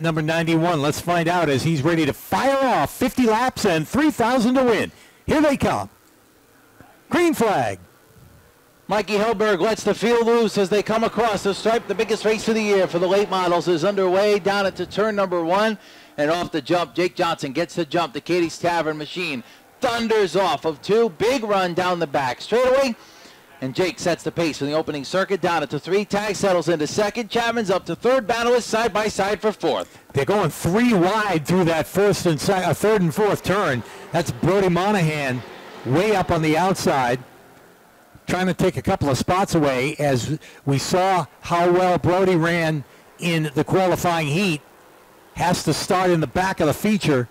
Number 91, let's find out as he's ready to fire off 50 laps and 3,000 to win. Here they come. Green flag. Mikey Hellberg lets the field loose as they come across the stripe. The biggest race of the year for the late models is underway down into turn number 1. And off the jump, Jake Johnson gets the jump. The Katie's Tavern machine thunders off of 2. Big run down the back straightaway. And Jake sets the pace for the opening circuit down into 3. Tag settles into 2nd. Chapman's up to 3rd. Battle is side by side for 4th. They're going 3 wide through that 3rd and 4th turn. That's Brody Monahan way up on the outside, trying to take a couple of spots away, as we saw how well Brody ran in the qualifying heat. Has to start in the back of the feature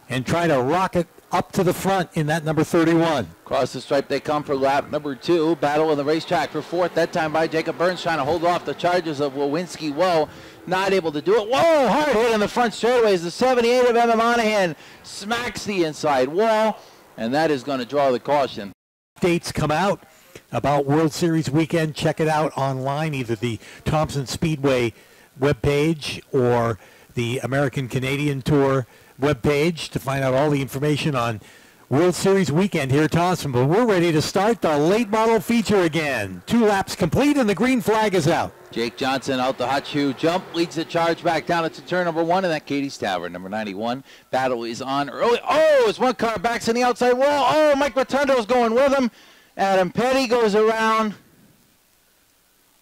and try to rocket up to the front in that number 31. Across the stripe they come for lap number 2. Battle on the racetrack for 4th, that time by Jacob Burns, trying to hold off the charges of Lewinsky. Whoa, not able to do it. Whoa, hard hit in the front straightaway as the 78 of Emma Monahan smacks the inside wall, and that is going to draw the caution. Dates come out about World Series weekend. Check it out online, either the Thompson Speedway webpage or the American Canadian Tour webpage to find out all the information on World Series weekend here at Thompson. But we're ready to start the late model feature again. 2 laps complete and the green flag is out. Jake Johnson out the hot shoe jump, leads the charge back down into turn number 1, and that Katie's Tavern, number 91. Battle is on early. Oh, as one car backs in the outside wall. Oh, Mike Rotundo's going with him. Adam Petty goes around.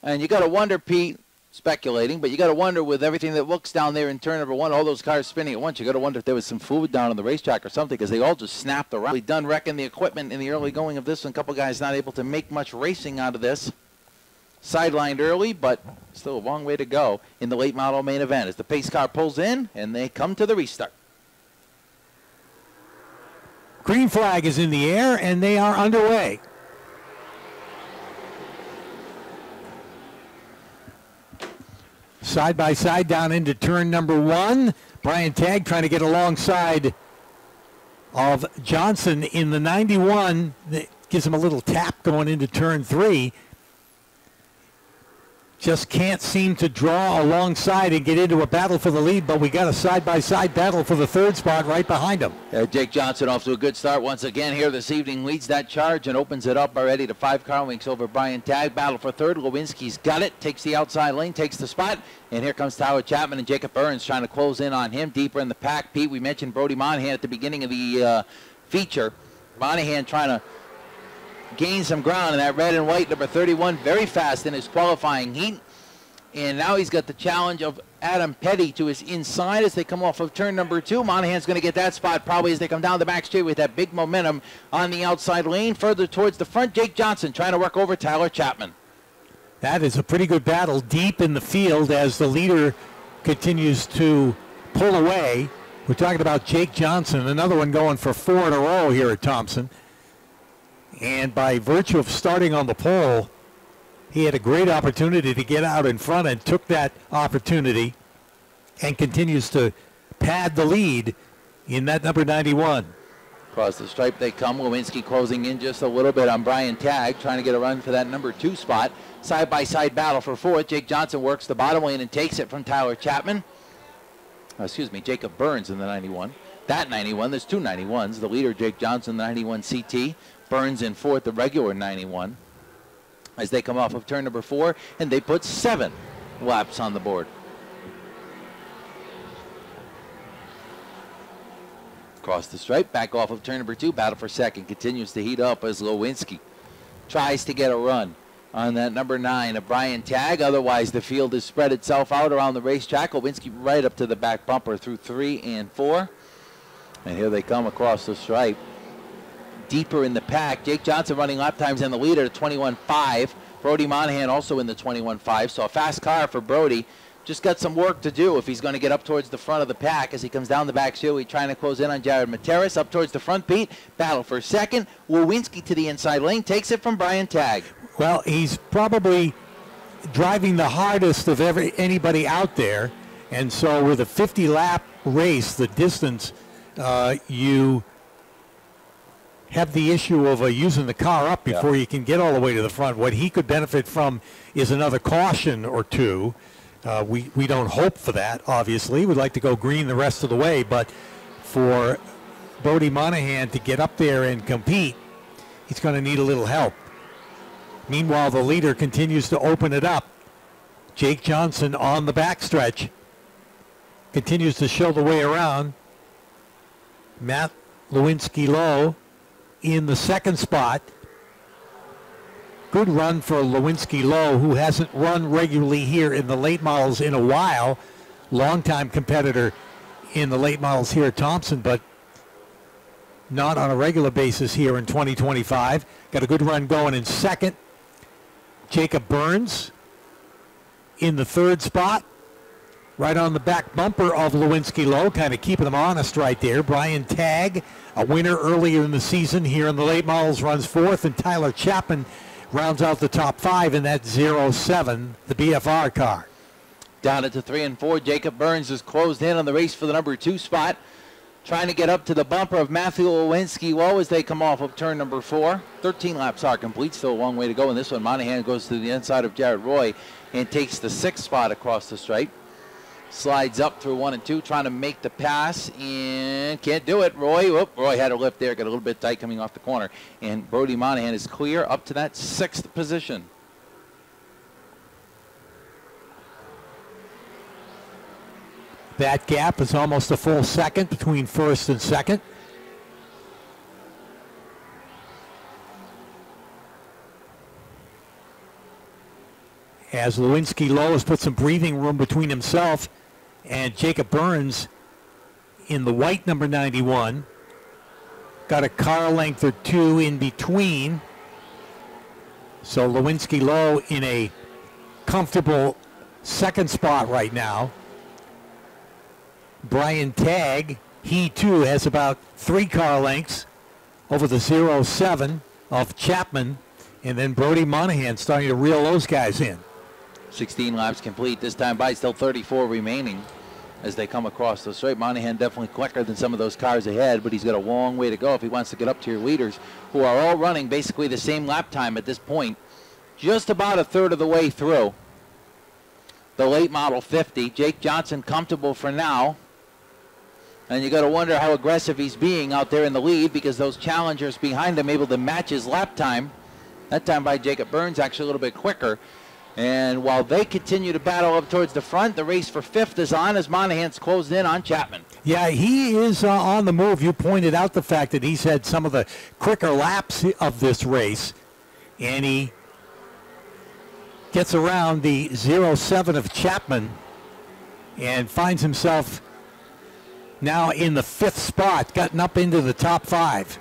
And you got to wonder, Pete, speculating, but you got to wonder with everything that looks down there in turn number 1, all those cars spinning at once, you got to wonder if there was some fluid down on the racetrack or something, because they all just snapped around. We done wrecking the equipment in the early going of this one. A couple guys not able to make much racing out of this. Sidelined early, but still a long way to go in the late model main event as the pace car pulls in and they come to the restart. Green flag is in the air and they are underway. Side by side down into turn number 1. Brian Tagg trying to get alongside of Johnson in the 91. That gives him a little tap going into turn 3. Just can't seem to draw alongside and get into a battle for the lead, but we got a side-by-side battle for the 3rd spot right behind him. Jake Johnson off to a good start once again here this evening, leads that charge and opens it up already to 5 car lengths over Brian Tagg. Battle for 3rd. Lewinsky's got it, takes the outside lane, takes the spot, and here comes Tyler Chapman and Jacob Burns trying to close in on him deeper in the pack. Pete, we mentioned Brody Monahan at the beginning of the feature. Monahan trying to gain some ground in that red and white number 31, very fast in his qualifying heat. And now he's got the challenge of Adam Petty to his inside as they come off of turn number 2. Monahan's going to get that spot probably as they come down the back straight with that big momentum on the outside lane. Further towards the front, Jake Johnson trying to work over Tyler Chapman. That is a pretty good battle deep in the field as the leader continues to pull away. We're talking about Jake Johnson, another one going for 4 in a row here at Thompson. And by virtue of starting on the pole, he had a great opportunity to get out in front and took that opportunity and continues to pad the lead in that number 91. Across the stripe they come. Lewinsky closing in just a little bit on Brian Tagg, trying to get a run for that number 2 spot. Side-by-side battle for 4th. Jake Johnson works the bottom lane and takes it from Tyler Chapman. Jacob Burns in the 91. That 91, there's 2 91s. The leader, Jake Johnson, the 91 CT. Burns in 4th, the regular 91. As they come off of turn number 4, and they put 7 laps on the board. Across the stripe, back off of turn number 2, battle for 2nd, continues to heat up as Lewinsky tries to get a run on that number 9 of Brian Tagg. Otherwise, the field has spread itself out around the racetrack. Lewinsky right up to the back bumper through 3 and 4. And here they come across the stripe. Deeper in the pack, Jake Johnson running lap times in the leader at 21.5. Brody Monahan also in the 21.5. So a fast car for Brody. Just got some work to do if he's going to get up towards the front of the pack as he comes down the back straightaway, trying to close in on Jared Materis. Up towards the front, Pete. Battle for 2nd. Lewinsky to the inside lane. Takes it from Brian Tagg. Well, he's probably driving the hardest of anybody out there. And so with a 50-lap race, the distance, you have the issue of using the car up before you can get all the way to the front. What he could benefit from is another caution or 2. We don't hope for that, obviously. We'd like to go green the rest of the way, but for Brody Monahan to get up there and compete, he's going to need a little help. Meanwhile, the leader continues to open it up. Jake Johnson on the backstretch continues to show the way around. Matt Lewinsky-Lowe in the second spot. Good run for Lewinsky-Lowe, who hasn't run regularly here in the late models in a while. Longtime competitor in the late models here at Thompson, but not on a regular basis here in 2025. Got a good run going in second. Jacob Burns in the third spot, right on the back bumper of Lewinsky-Lowe, kind of keeping them honest right there. Brian Tagg, a winner earlier in the season here in the late models, runs fourth, and Tyler Chapman rounds out the top five in that 07, the BFR car. Down at the 3 and 4, Jacob Burns is closed in on the race for the number 2 spot, trying to get up to the bumper of Matthew Lewinsky-Lowe as they come off of turn number 4. 13 laps are complete, still a long way to go in this one. Monahan goes to the inside of Jared Roy and takes the 6th spot across the stripe. Slides up through 1 and 2, trying to make the pass, and can't do it. Roy had a lift there, got a little bit tight coming off the corner, and Brody Monahan is clear up to that 6th position. That gap is almost a full second between first and second. As Lewinsky-Lowe has put some breathing room between himself and Jacob Burns in the white number 91. Got a car length or two in between. So Lewinsky-Lowe in a comfortable second spot right now. Brian Tagg, he too has about 3 car lengths over the 07 of Chapman. And then Brody Monahan starting to reel those guys in. 16 laps complete, this time by, still 34 remaining as they come across the straight. Monahan definitely quicker than some of those cars ahead, but he's got a long way to go if he wants to get up to your leaders, who are all running basically the same lap time at this point, just about a third of the way through the late model 50. Jake Johnson comfortable for now, and you got to wonder how aggressive he's being out there in the lead, because those challengers behind him able to match his lap time. That time by Jacob Burns actually a little bit quicker. And while they continue to battle up towards the front, the race for 5th is on as Monahan's closed in on Chapman. Yeah, he is on the move. You pointed out the fact that he's had some of the quicker laps of this race, and he gets around the 07 of Chapman and finds himself now in the 5th spot, gotten up into the top 5.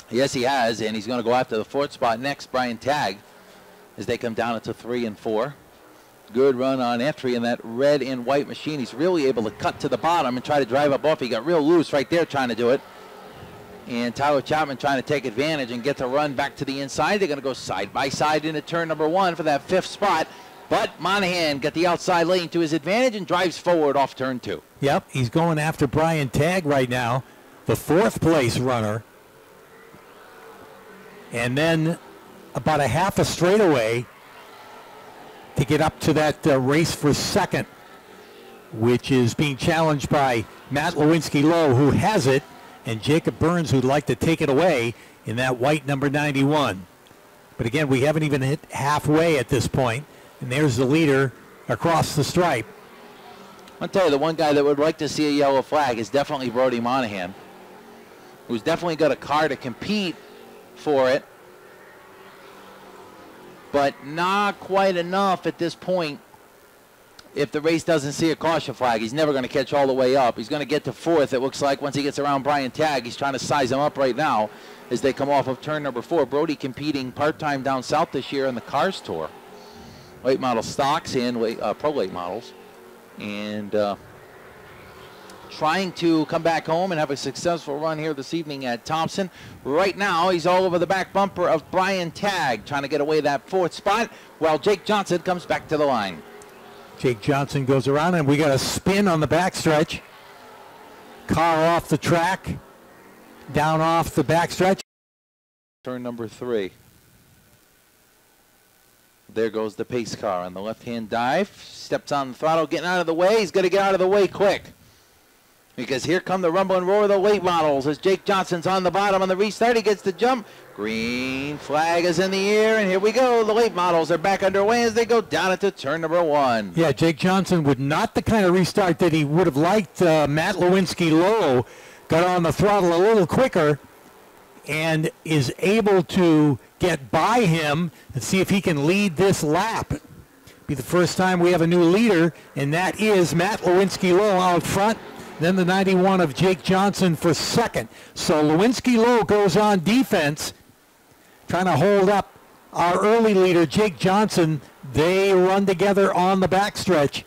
Yes, he has, and he's going to go after the 4th spot next, Brian Tagg, as they come down into 3 and 4. Good run on entry in that red and white machine. He's really able to cut to the bottom and try to drive up off. He got real loose right there trying to do it. And Tyler Chapman trying to take advantage and get the run back to the inside. They're going to go side by side into turn number 1 for that 5th spot. But Monahan got the outside lane to his advantage and drives forward off turn 2. Yep, he's going after Brian Tagg right now, the 4th place runner. And then about a half a straightaway to get up to that race for 2nd, which is being challenged by Matt Lewinsky-Lowe, who has it, and Jacob Burns, who'd like to take it away in that white number 91. But again, we haven't even hit halfway at this point, and there's the leader across the stripe. I'll tell you, the one guy that would like to see a yellow flag is definitely Brody Monahan, who's definitely got a car to compete for it, but not quite enough at this point. If the race doesn't see a caution flag, he's never going to catch all the way up. He's going to get to 4th, it looks like, once he gets around Brian Tagg. He's trying to size him up right now as they come off of turn number 4. Brody competing part-time down south this year on the Cars Tour. Late model stocks and pro late models. And trying to come back home and have a successful run here this evening at Thompson. Right now, he's all over the back bumper of Brian Tagg, trying to get away that 4th spot, while Jake Johnson comes back to the line. Jake Johnson goes around, and we got a spin on the backstretch. Car off the track, down off the backstretch. Turn number 3. There goes the pace car on the left-hand dive. Steps on the throttle, getting out of the way. He's going to get out of the way quick, because here come the rumble and roar of the late models as Jake Johnson's on the bottom on the restart. He gets the jump. Green flag is in the air, and here we go. The late models are back underway as they go down into turn number 1. Yeah, Jake Johnson with not the kind of restart that he would have liked. Matt Lewinsky-Lowe got on the throttle a little quicker and is able to get by him and see if he can lead this lap. Be the first time we have a new leader, and that is Matt Lewinsky-Lowe out front. Then the 91 of Jake Johnson for second. So Lewinsky-Lowe goes on defense, trying to hold up our early leader, Jake Johnson. They run together on the backstretch.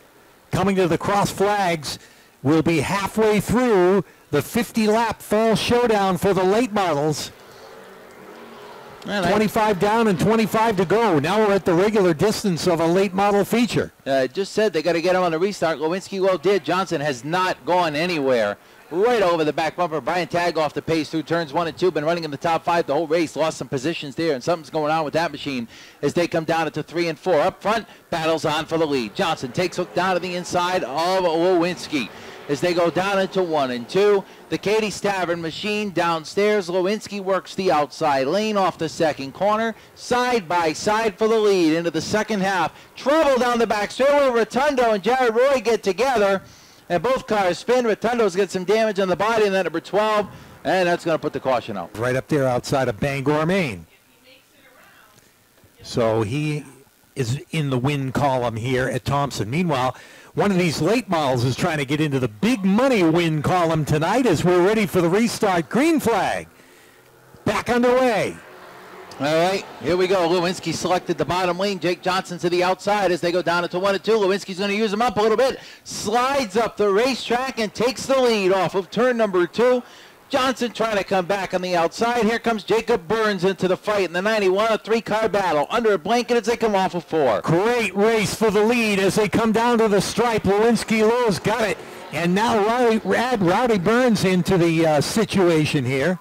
Coming to the cross flags, we'll be halfway through the 50-lap fall showdown for the late models. 25 down and 25 to go. Now we're at the regular distance of a late model feature. Just said they got to get him on the restart. Lewinsky-Lowe did. Johnson has not gone anywhere. Right over the back bumper. Brian Tagg off the pace through turns 1 and 2. Been running in the top 5 the whole race. Lost some positions there, and something's going on with that machine as they come down into 3 and 4. Up front, battles on for the lead. Johnson takes hook down to the inside of Lewinsky as they go down into 1 and 2. The Katie Stavern machine downstairs. Lewinsky works the outside lane off the second corner. Side by side for the lead into the second half. Trouble down the back straightaway. Rotundo and Jared Roy get together, and both cars spin. Rotundo's got some damage on the body, and then number 12, and that's going to put the caution out. Right up there outside of Bangor, Maine. So he is in the win column here at Thompson. Meanwhile, one of these late models is trying to get into the big money win column tonight as we're ready for the restart. Green flag. Back underway. All right, here we go. Lewinsky selected the bottom lane. Jake Johnson to the outside as they go down into 1 and 2. Lewinsky's going to use him up a little bit. Slides up the racetrack and takes the lead off of turn number 2. Johnson trying to come back on the outside. Here comes Jacob Burns into the fight in the 91, a 3-car battle. Under a blanket as they come off of 4. Great race for the lead as they come down to the stripe. Lewinsky-Lowe's got it. And now Rowdy Burns into the situation here.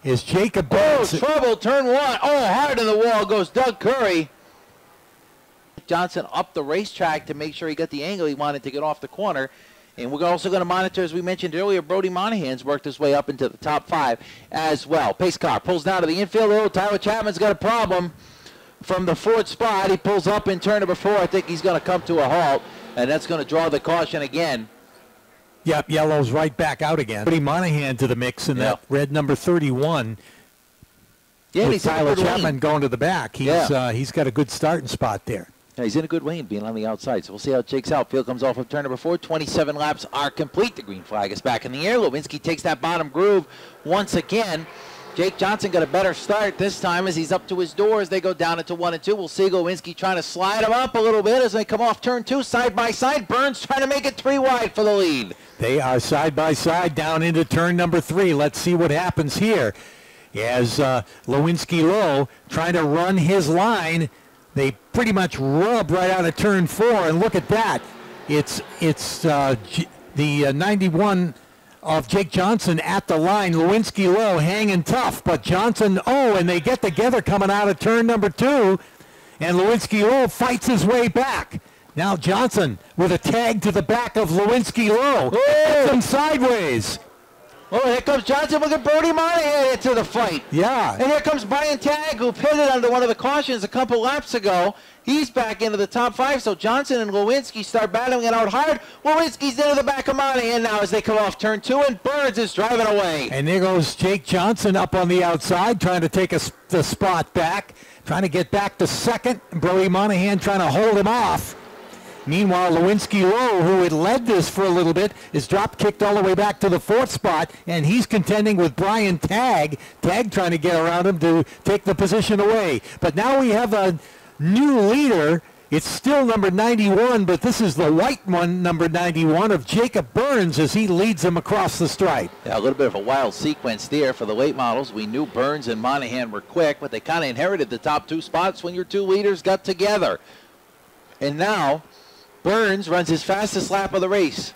Is Jacob Burns. Oh, trouble, turn 1. Oh, hard in the wall goes Doug Curry. Johnson up the racetrack to make sure he got the angle he wanted to get off the corner. And we're also going to monitor, as we mentioned earlier, Brody Monahan's worked his way up into the top 5 as well. Pace car pulls down to the infield. Oh, Tyler Chapman's got a problem from the 4th spot. He pulls up in turn number 4. I think he's going to come to a halt, and that's going to draw the caution again. Yep, yellow's right back out again. Brody Monahan to the mix in that red number 31. Yeah, with Tyler Chapman going to the back. He's got a good starting spot there. Yeah, he's in a good lane being on the outside, so we'll see how it shakes out. Field comes off of turn number 4. 27 laps are complete. The green flag is back in the air. Lewinsky takes that bottom groove once again. Jake Johnson got a better start this time as he's up to his door as they go down into 1 and 2. We'll see Lewinsky trying to slide him up a little bit as they come off turn 2 side by side. Burns trying to make it 3 wide for the lead. They are side by side down into turn number 3. Let's see what happens here. As Lewinsky-Lowe trying to run his line. They pretty much rub right out of turn 4, and look at that. It's the 91 of Jake Johnson at the line. Lewinsky-Lowe hanging tough, but Johnson, and they get together coming out of turn number 2, and Lewinsky-Lowe fights his way back. Now Johnson with a tag to the back of Lewinsky-Lowe. Gets him sideways. Oh, here comes Johnson. Look at Brody Monahan into the fight. Yeah. And here comes Brian Tagg, who pitted under one of the cautions a couple laps ago. He's back into the top 5, so Johnson and Lewinsky start battling it out hard. Lewinsky's into the back of Monahan now as they come off turn 2, and Burns is driving away. And there goes Jake Johnson up on the outside, trying to take the spot back, trying to get back to second. Brody Monahan trying to hold him off. Meanwhile, Lewinsky-Lowe, who had led this for a little bit, is drop-kicked all the way back to the 4th spot, and he's contending with Brian Tagg. Tagg trying to get around him to take the position away. But now we have a new leader. It's still number 91, but this is the white one, number 91, of Jacob Burns as he leads him across the stripe. Yeah, a little bit of a wild sequence there for the late models. We knew Burns and Monahan were quick, but they kind of inherited the top 2 spots when your 2 leaders got together. And now Burns runs his fastest lap of the race.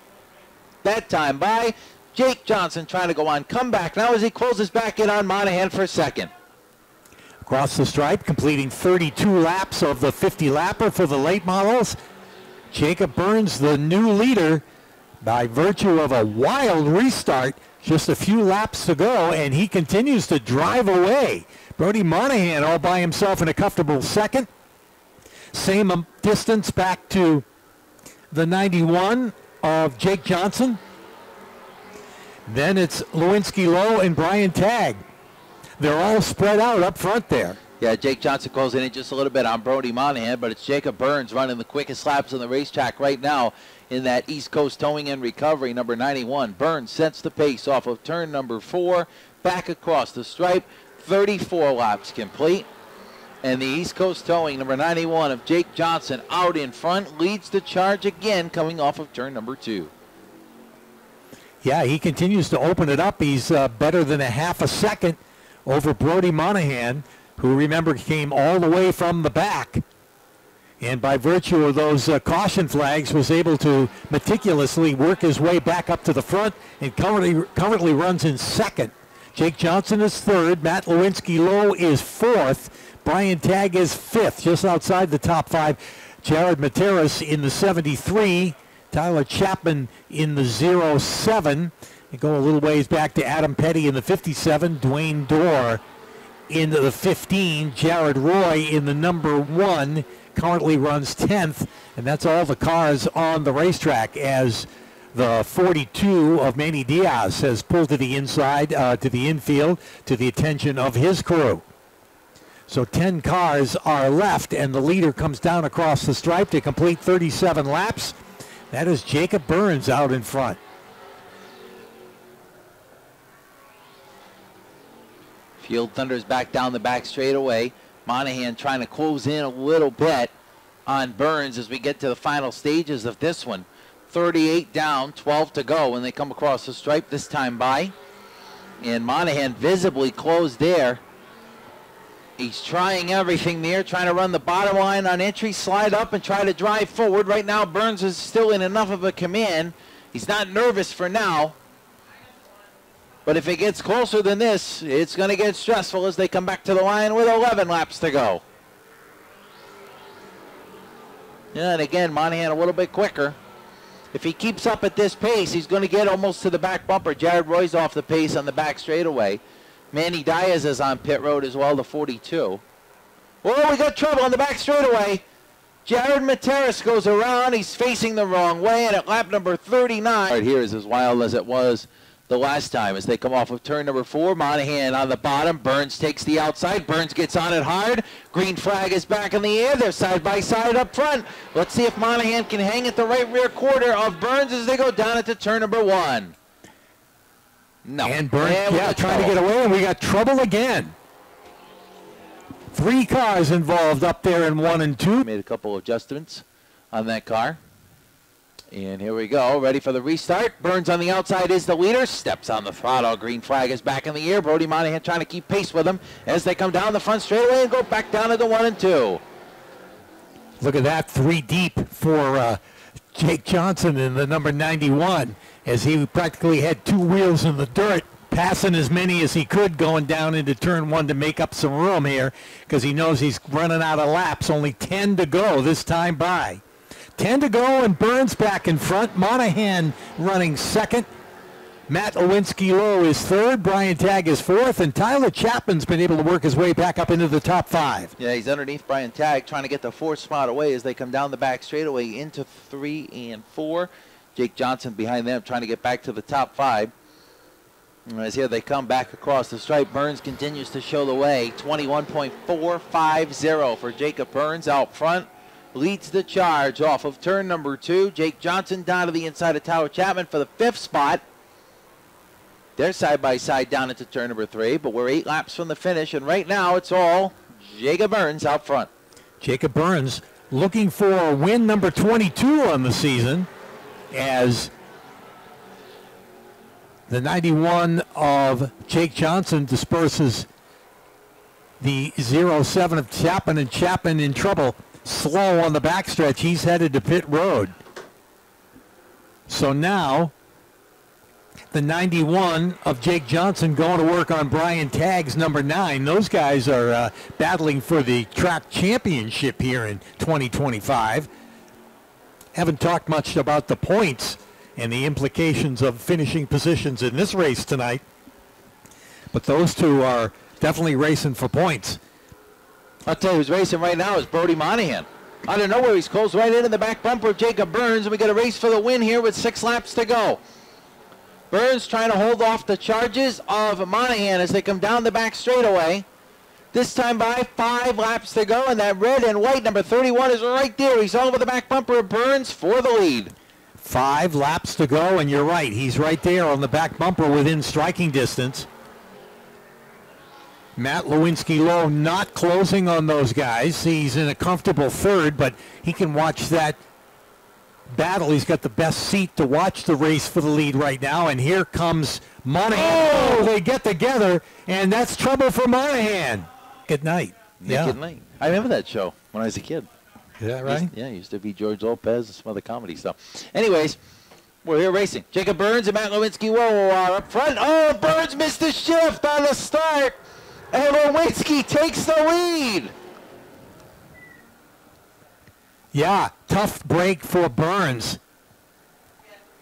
That time by Jake Johnson trying to go on comeback now as he closes back in on Monahan for second. Across the stripe, completing 32 laps of the 50-lapper for the late models. Jacob Burns, the new leader, by virtue of a wild restart. Just a few laps to go, and he continues to drive away. Brody Monahan all by himself in a comfortable second. Same distance back to the 91 of Jake Johnson. Then it's Lewinsky Lowe and Brian Tagg. They're all spread out up front there. Yeah, Jake Johnson goes in just a little bit on Brody Monahan, but it's Jacob Burns running the quickest laps on the racetrack right now in that East Coast Towing and Recovery, number 91. Burns sets the pace off of turn number 4, back across the stripe, 34 laps complete. And the East Coast Towing, number 91 of Jake Johnson, out in front, leads the charge again coming off of turn number 2. Yeah, he continues to open it up. He's better than a half a second over Brody Monahan, who, remember, came all the way from the back. And by virtue of those caution flags, was able to meticulously work his way back up to the front and currently runs in second. Jake Johnson is third. Matt Lewinsky Lowe is fourth. Brian Tagg is fifth, just outside the top 5. Jared Materas in the 73. Tyler Chapman in the 07. You go a little ways back to Adam Petty in the 57. Dwayne Dorr into the 15. Jared Roy in the number 1. Currently runs 10th. And that's all the cars on the racetrack as the 42 of Manny Diaz has pulled to the inside, to the infield, to the attention of his crew. So 10 cars are left, and the leader comes down across the stripe to complete 37 laps. That is Jacob Burns out in front. Field thunders back down the back straightaway. Monahan trying to close in a little bit on Burns as we get to the final stages of this one. 38 down, 12 to go when they come across the stripe this time by. And Monahan visibly closed there. He's trying everything there, trying to run the bottom line on entry, slide up and try to drive forward. Right now, Burns is still in enough of a command. He's not nervous for now. But if it gets closer than this, it's going to get stressful as they come back to the line with 11 laps to go. Yeah, and again, Monahan a little bit quicker. If he keeps up at this pace, he's going to get almost to the back bumper. Jared Roy's off the pace on the back straightaway. Manny Diaz is on pit road as well, the 42. Whoa, we got trouble on the back straightaway. Jared Materas goes around. He's facing the wrong way, and at lap number 39. Right here is as wild as it was the last time as they come off of turn number 4. Monahan on the bottom. Burns takes the outside. Burns gets on it hard. Green flag is back in the air. They're side by side up front. Let's see if Monahan can hang at the right rear quarter of Burns as they go down into turn number 1. No. And Burns, trying to get away, and we got trouble again. 3 cars involved up there in 1 and 2. Made a couple of adjustments on that car. And here we go, ready for the restart. Burns on the outside is the leader. Steps on the throttle. Green flag is back in the air. Brody Monahan trying to keep pace with him as they come down the front straightaway and go back down to the 1 and 2. Look at that, 3 deep for Jake Johnson in the number 91, as he practically had 2 wheels in the dirt, passing as many as he could going down into turn 1 to make up some room here, because he knows he's running out of laps. Only 10 to go this time by. 10 to go, and Burns back in front. Monahan running second. Matt Lewinsky Lowe is third. Brian Tagg is fourth. And Tyler Chapman's been able to work his way back up into the top 5. Yeah, he's underneath Brian Tagg, trying to get the 4th spot away as they come down the back straightaway into 3 and 4. Jake Johnson behind them trying to get back to the top 5. As here they come back across the stripe, Burns continues to show the way. 21.450 for Jacob Burns out front. Leads the charge off of turn number 2. Jake Johnson down to the inside of Tyler Chapman for the 5th spot. They're side by side down into turn number 3, but we're 8 laps from the finish, and right now it's all Jacob Burns out front. Jacob Burns looking for win number 22 on the season, as the 91 of Jake Johnson disperses the 07 of Chapman, and Chapman in trouble. Slow on the backstretch. He's headed to pit road. So now The 91 of Jake Johnson going to work on Brian Tagg's number 9. Those guys are battling for the track championship here in 2025. Haven't talked much about the points and the implications of finishing positions in this race tonight. But those two are definitely racing for points. I'll tell you who's racing right now is Brody Monahan. Out of nowhere, he's closed right into the back bumper of Jacob Burns, and we got a race for the win here with 6 laps to go. Burns trying to hold off the charges of Monahan as they come down the back straightaway. This time by 5 laps to go, and that red and white number 31 is right there. He's all over the back bumper of Burns for the lead. 5 laps to go, and you're right. He's right there on the back bumper within striking distance. Matt Lewinsky-Lowe not closing on those guys. He's in a comfortable third, but he can watch that battle. He's got the best seat to watch the race for the lead right now, and here comes Monahan. Oh, they get together, and that's trouble for Monahan. Good night. Good night. I remember that show when I was a kid. Is that right? Used to be George Lopez and some other comedy stuff. Anyways, we're here racing. Jacob Burns and Matt Lewinsky-Lowe are up front. Oh, Burns missed the shift on the start, and Lewinsky takes the lead. Yeah, tough break for Burns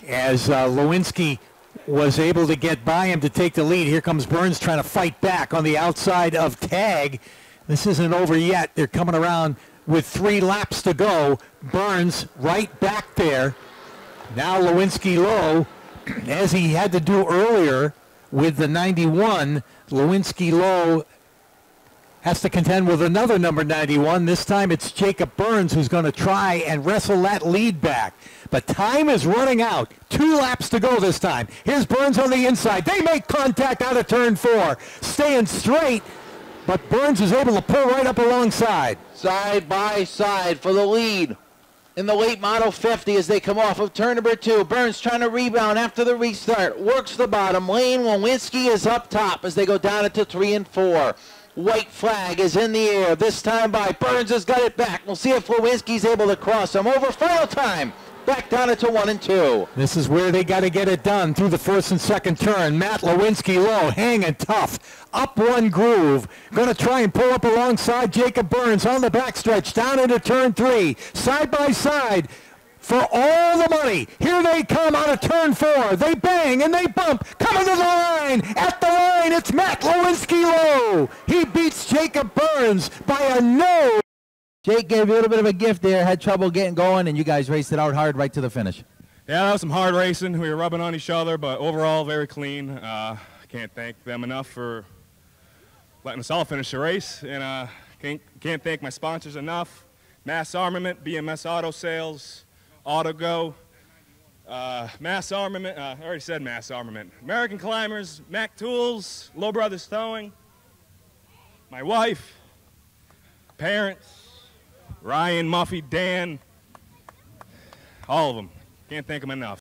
as Lewinsky was able to get by him to take the lead. Here comes Burns trying to fight back on the outside of Tag. This isn't over yet. They're coming around with 3 laps to go. Burns right back there. Now Lewinsky-Lowe, as he had to do earlier with the 91, Lewinsky-Lowe has to contend with another number 91. This time it's Jacob Burns who's going to try and wrestle that lead back. But time is running out. 2 laps to go this time. Here's Burns on the inside. They make contact out of turn 4. Staying straight, but Burns is able to pull right up alongside. Side by side for the lead in the late model 50 as they come off of turn number 2. Burns trying to rebound after the restart. Works the bottom lane. Lewinsky is up top as they go down into 3 and 4. White flag is in the air. This time by Burns has got it back. We'll see if Lewinsky's able to cross him over. Final time. Back down into 1 and 2. This is where they got to get it done through the first and second turn. Matt Lewinsky-Lowe hanging tough. Up one groove. Going to try and pull up alongside Jacob Burns on the backstretch down into turn 3. Side by side for all the money. Here they come out of turn 4. They bang and they bump. Coming to the line. At the line, it's Matt Lewinsky-Lowe. He beats Jacob Burns by a nose. Jake gave you a little bit of a gift there, had trouble getting going, and you guys raced it out hard right to the finish. Yeah, that was some hard racing. We were rubbing on each other, but overall very clean. Can't thank them enough for letting us all finish the race, and can't thank my sponsors enough. Mass Armament, BMS Auto Sales, AutoGo, Mass Armament, I already said Mass Armament. American Climbers, Mac Tools, Low Brothers Towing, my wife, parents, Ryan, Muffy, Dan, all of them. Can't thank them enough.